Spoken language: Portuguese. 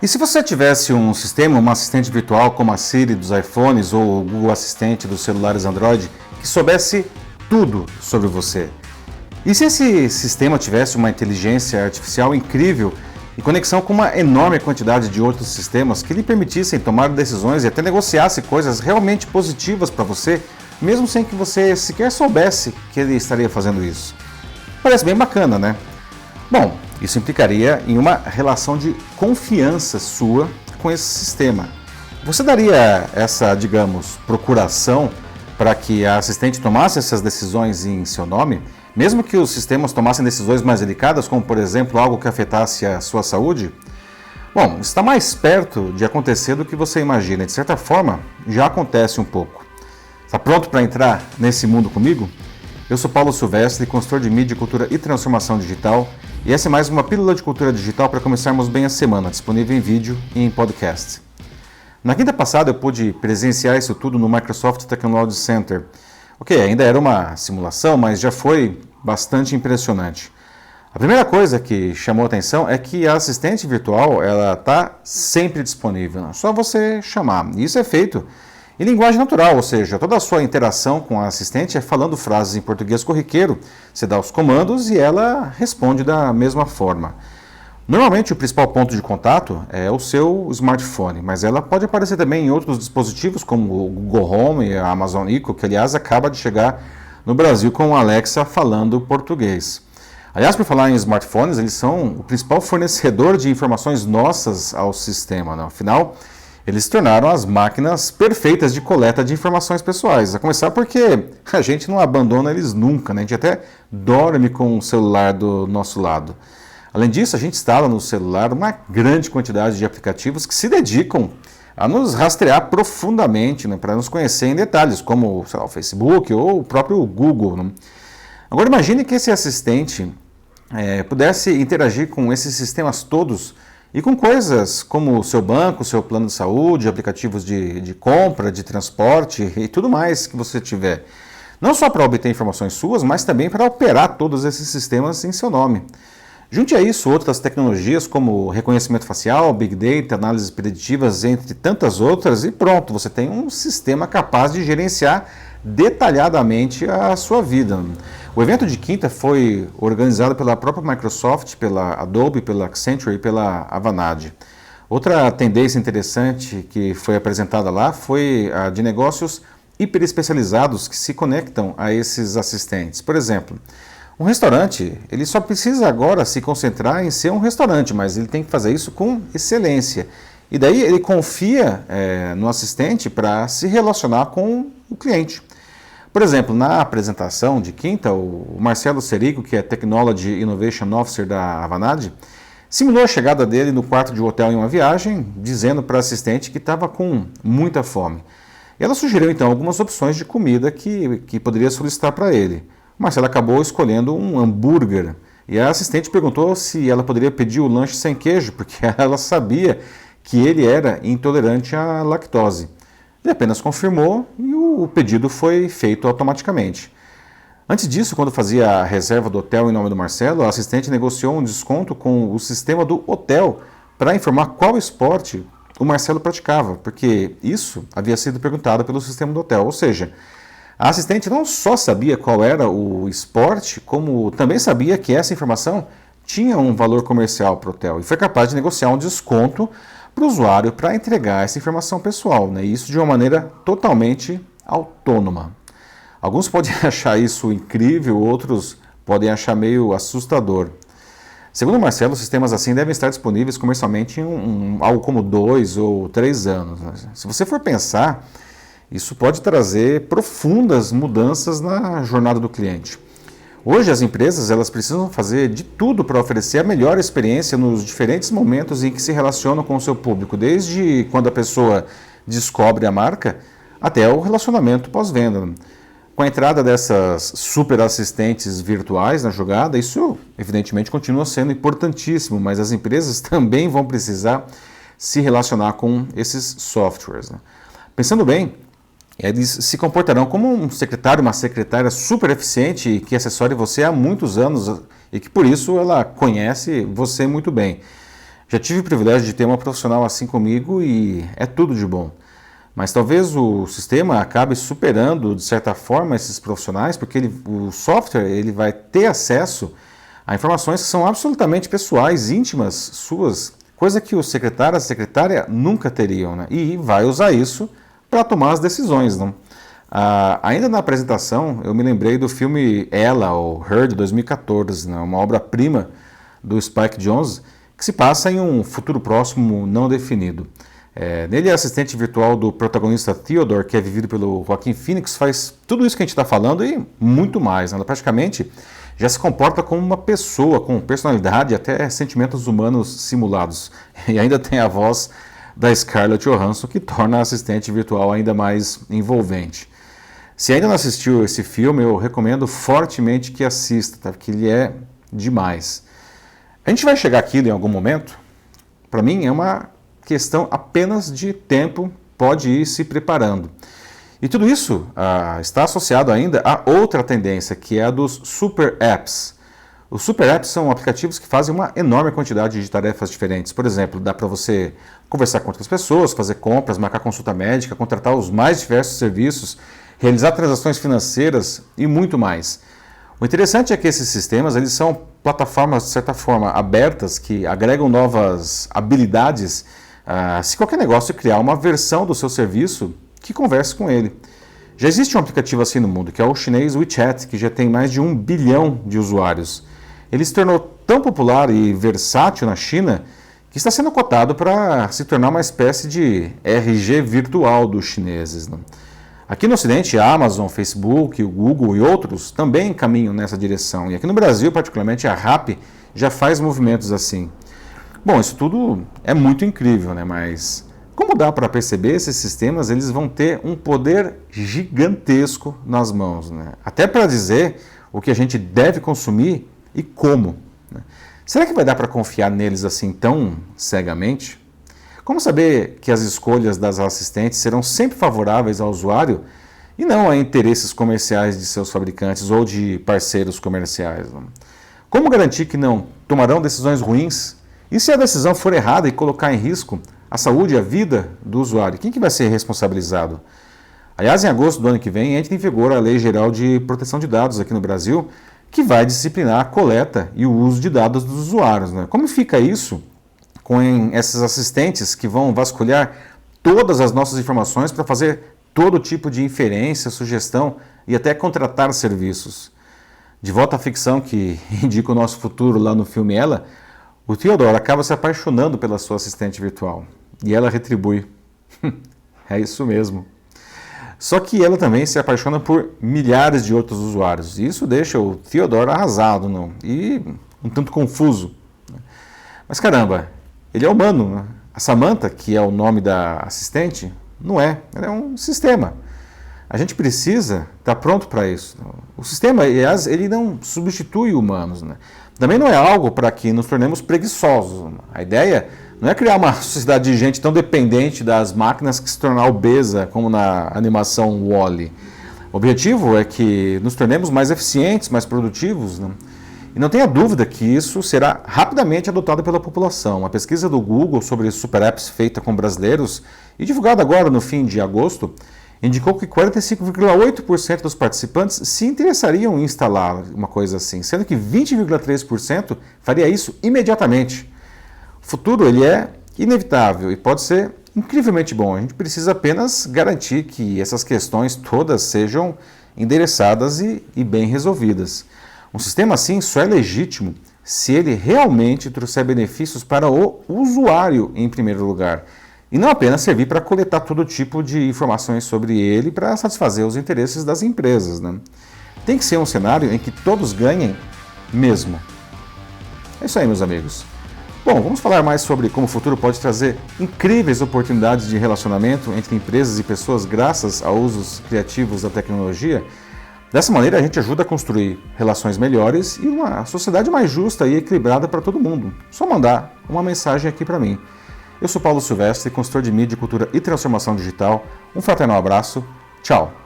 E se você tivesse um sistema, uma assistente virtual como a Siri dos iPhones ou o Google Assistente dos celulares Android, que soubesse tudo sobre você? E se esse sistema tivesse uma inteligência artificial incrível e conexão com uma enorme quantidade de outros sistemas que lhe permitissem tomar decisões e até negociasse coisas realmente positivas para você, mesmo sem que você sequer soubesse que ele estaria fazendo isso? Parece bem bacana, né? Bom, isso implicaria em uma relação de confiança sua com esse sistema. Você daria essa, digamos, procuração para que a assistente tomasse essas decisões em seu nome, mesmo que os sistemas tomassem decisões mais delicadas, como por exemplo algo que afetasse a sua saúde? Bom, está mais perto de acontecer do que você imagina e de certa forma já acontece um pouco. Está pronto para entrar nesse mundo comigo? Eu sou Paulo Silvestre, consultor de mídia, cultura e transformação digital, e essa é mais uma pílula de cultura digital para começarmos bem a semana, disponível em vídeo e em podcast. Na quinta passada eu pude presenciar isso tudo no Microsoft Technology Center. Ok, ainda era uma simulação, mas já foi bastante impressionante. A primeira coisa que chamou a atenção é que a assistente virtual ela está sempre disponível, é só você chamar. E isso é feito em linguagem natural, ou seja, toda a sua interação com a assistente é falando frases em português corriqueiro, você dá os comandos e ela responde da mesma forma. Normalmente o principal ponto de contato é o seu smartphone, mas ela pode aparecer também em outros dispositivos como o Google Home e a Amazon Echo, que aliás acaba de chegar no Brasil com o Alexa falando português. Aliás, por falar em smartphones, eles são o principal fornecedor de informações nossas ao sistema, né? Afinal, eles se tornaram as máquinas perfeitas de coleta de informações pessoais. A começar porque a gente não abandona eles nunca, né? A gente até dorme com o celular do nosso lado. Além disso, a gente instala no celular uma grande quantidade de aplicativos que se dedicam a nos rastrear profundamente, né? Para nos conhecer em detalhes, como sei lá, o Facebook ou o próprio Google, né? Agora imagine que esse assistente pudesse interagir com esses sistemas todos e com coisas como o seu banco, o seu plano de saúde, aplicativos de compra, de transporte e tudo mais que você tiver. Não só para obter informações suas, mas também para operar todos esses sistemas em seu nome. Junte a isso outras tecnologias como reconhecimento facial, Big Data, análises preditivas, entre tantas outras, e pronto, você tem um sistema capaz de gerenciar detalhadamente a sua vida. O evento de quinta foi organizado pela própria Microsoft, pela Adobe, pela Accenture e pela Avanade. Outra tendência interessante que foi apresentada lá foi a de negócios hiperespecializados que se conectam a esses assistentes. Por exemplo, um restaurante, ele só precisa agora se concentrar em ser um restaurante, mas ele tem que fazer isso com excelência. E daí ele confia no assistente para se relacionar com o cliente. Por exemplo, na apresentação de quinta, o Marcelo Serico, que é Technology Innovation Officer da Avanade, simulou a chegada dele no quarto de hotel em uma viagem, dizendo para a assistente que estava com muita fome. E ela sugeriu então algumas opções de comida que poderia solicitar para ele. O Marcelo acabou escolhendo um hambúrguer e a assistente perguntou se ela poderia pedir o lanche sem queijo, porque ela sabia que ele era intolerante à lactose. Ele apenas confirmou e o pedido foi feito automaticamente. Antes disso, quando fazia a reserva do hotel em nome do Marcelo, a assistente negociou um desconto com o sistema do hotel para informar qual esporte o Marcelo praticava, porque isso havia sido perguntado pelo sistema do hotel. Ou seja, a assistente não só sabia qual era o esporte, como também sabia que essa informação tinha um valor comercial para o hotel e foi capaz de negociar um desconto para o usuário para entregar essa informação pessoal, né? Isso de uma maneira totalmente autônoma. Alguns podem achar isso incrível, outros podem achar meio assustador. Segundo o Marcelo, sistemas assim devem estar disponíveis comercialmente em algo como 2 ou 3 anos. Né? Se você for pensar, isso pode trazer profundas mudanças na jornada do cliente. Hoje as empresas elas precisam fazer de tudo para oferecer a melhor experiência nos diferentes momentos em que se relacionam com o seu público, desde quando a pessoa descobre a marca até o relacionamento pós-venda. Com a entrada dessas super assistentes virtuais na jogada, isso evidentemente continua sendo importantíssimo, mas as empresas também vão precisar se relacionar com esses softwares. Né? Pensando bem, Eles se comportarão como um secretário, uma secretária super eficiente e que assessore você há muitos anos e que por isso ela conhece você muito bem. Já tive o privilégio de ter uma profissional assim comigo e é tudo de bom. Mas talvez o sistema acabe superando, de certa forma, esses profissionais, porque o software ele vai ter acesso a informações que são absolutamente pessoais, íntimas, suas, coisa que o secretário, a secretária nunca teriam, né? E vai usar isso para tomar as decisões, não? Ainda na apresentação, eu me lembrei do filme Ela, ou Her, de 2014, né? Uma obra-prima do Spike Jonze, que se passa em um futuro próximo não definido. Nele, a assistente virtual do protagonista Theodore, que é vivido pelo Joaquin Phoenix, faz tudo isso que a gente está falando e muito mais, né? Ela praticamente já se comporta como uma pessoa, com personalidade e até sentimentos humanos simulados. E ainda tem a voz da Scarlett Johansson, que torna a assistente virtual ainda mais envolvente. Se ainda não assistiu esse filme, eu recomendo fortemente que assista, tá? Porque ele é demais. A gente vai chegar aqui em algum momento? Para mim é uma questão apenas de tempo, pode ir se preparando. E tudo isso está associado ainda a outra tendência, que é a dos super apps. Os super apps são aplicativos que fazem uma enorme quantidade de tarefas diferentes. Por exemplo, dá para você conversar com outras pessoas, fazer compras, marcar consulta médica, contratar os mais diversos serviços, realizar transações financeiras e muito mais. O interessante é que esses sistemas eles são plataformas, de certa forma, abertas, que agregam novas habilidades se qualquer negócio criar uma versão do seu serviço que converse com ele. Já existe um aplicativo assim no mundo, que é o chinês WeChat, que já tem mais de 1 bilhão de usuários. Ele se tornou tão popular e versátil na China que está sendo cotado para se tornar uma espécie de RG virtual dos chineses, né? Aqui no Ocidente, a Amazon, Facebook, o Google e outros também caminham nessa direção. E aqui no Brasil, particularmente, a Rappi já faz movimentos assim. Bom, isso tudo é muito incrível, né? Mas como dá para perceber, esses sistemas eles vão ter um poder gigantesco nas mãos, né? Até para dizer o que a gente deve consumir e como, né? Será que vai dar para confiar neles assim tão cegamente? Como saber que as escolhas das assistentes serão sempre favoráveis ao usuário e não a interesses comerciais de seus fabricantes ou de parceiros comerciais? Como garantir que não tomarão decisões ruins? E se a decisão for errada e colocar em risco a saúde e a vida do usuário, quem que vai ser responsabilizado? Aliás, em agosto do ano que vem, entra em vigor a Lei Geral de Proteção de Dados aqui no Brasil, que vai disciplinar a coleta e o uso de dados dos usuários, né? Como fica isso com esses assistentes que vão vasculhar todas as nossas informações para fazer todo tipo de inferência, sugestão e até contratar serviços? De volta à ficção que indica o nosso futuro lá no filme Ela, o Theodore acaba se apaixonando pela sua assistente virtual e ela retribui. É isso mesmo. Só que ela também se apaixona por milhares de outros usuários. E isso deixa o Theodore arrasado, não? E um tanto confuso. Mas caramba, ele é humano, né? A Samantha, que é o nome da assistente, não é. Ela é um sistema. A gente precisa estar pronto para isso. O sistema, aliás, ele não substitui humanos, né? Também não é algo para que nos tornemos preguiçosos. A ideia não é criar uma sociedade de gente tão dependente das máquinas que se tornar obesa, como na animação Wall-E. O objetivo é que nos tornemos mais eficientes, mais produtivos, né? E não tenha dúvida que isso será rapidamente adotado pela população. Uma pesquisa do Google sobre super apps feita com brasileiros e divulgada agora no fim de agosto indicou que 45,8% dos participantes se interessariam em instalar uma coisa assim, sendo que 20,3% faria isso imediatamente. O futuro ele é inevitável e pode ser incrivelmente bom. A gente precisa apenas garantir que essas questões todas sejam endereçadas e bem resolvidas. Um sistema assim só é legítimo se ele realmente trouxer benefícios para o usuário em primeiro lugar. E não apenas servir para coletar todo tipo de informações sobre ele para satisfazer os interesses das empresas, né? Tem que ser um cenário em que todos ganhem mesmo. É isso aí, meus amigos. Bom, vamos falar mais sobre como o futuro pode trazer incríveis oportunidades de relacionamento entre empresas e pessoas graças a usos criativos da tecnologia. Dessa maneira, a gente ajuda a construir relações melhores e uma sociedade mais justa e equilibrada para todo mundo. Só mandar uma mensagem aqui para mim. Eu sou Paulo Silvestre, consultor de mídia, cultura e transformação digital. Um fraternal abraço. Tchau!